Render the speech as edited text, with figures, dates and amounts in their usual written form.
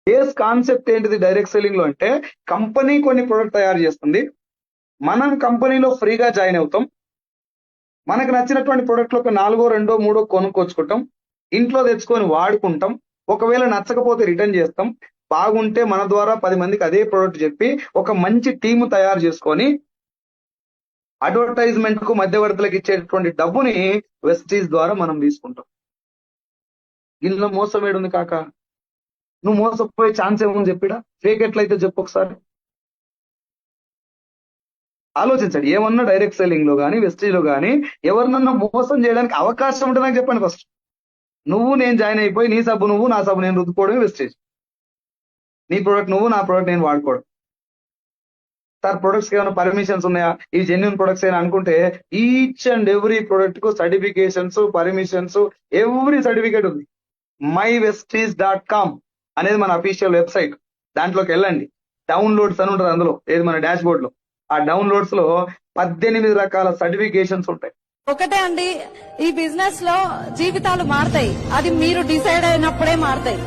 Base concept ఏంటిది direct selling లో అంటే, కంపెనీ కొన్ని ప్రొడక్ట్ తయారు చేస్తుంది, మనం కంపెనీలో ఫ్రీగా జాయిన్ అవుతాం, మనకు నచ్చినటువంటి ప్రొడక్ట్లు ఒక 4, 2, 3 కొనుక్కొచ్చుకుంటాం, ఇంట్లో తెచ్చుకొని వాడుకుంటాం, ఒకవేళ నచ్చకపోతే రిటర్న్ చేస్తాం, బాగుంటే మన ద్వారా 10 మందికి అదే ప్రొడక్ట్ చెప్పి ఒక మంచి టీము తయారు చేసుకొని అడ్వర్టైజ్మెంట్ కు మధ్యవర్తులకు ఇచ్చేటువంటి డబ్బుని వెస్టీజ్ ద్వారా మనం తీసుకుంటాం. ఇందులో మోసం ఏడుంది కాక? నువ్వు మోసపోయే ఛాన్స్ ఏముంది చెప్పిడా? ఫేక్ ఎట్లయితే చెప్పు ఒకసారి ఆలోచించండి. ఏమన్నా డైరెక్ట్ సెల్లింగ్ లో కానీ వెస్టీజ్ లో కానీ ఎవరినన్నా మోసం చేయడానికి అవకాశం ఉంటే నాకు చెప్పండి ఫస్ట్. నువ్వు నేను జాయిన్ అయిపోయి నీ సబ్బు నువ్వు నా సబ్బు నేను రుద్దుకోవడమే వెస్టేజ్. నీ ప్రొడక్ట్ నువ్వు నా ప్రొడక్ట్ నేను వాడుకోవడం. సార్ ప్రొడక్ట్స్ ఏమైనా పర్మిషన్స్ ఉన్నాయా, ఈ జెన్యున్ ప్రొడక్ట్స్ అయినా అనుకుంటే ఈచ్ అండ్ ఎవ్రీ ప్రొడక్ట్ కు సర్టిఫికేషన్స్, పర్మిషన్స్, ఎవ్రీ సర్టిఫికేట్ ఉంది. mywesties.com అనేది మన అఫీషియల్ వెబ్సైట్. దాంట్లోకి వెళ్ళండి, డౌన్లోడ్స్ అని ఉంటుంది అందులో, ఏది మన డాష్ బోర్డ్ లో. ఆ డౌన్లోడ్స్ లో 18 రకాల సర్టిఫికేషన్స్ ఉంటాయి. ఒకటే అండి, ఈ బిజినెస్ లో జీవితాలు మారతాయి, అది మీరు డిసైడ్ అయినప్పుడే మారతాయి.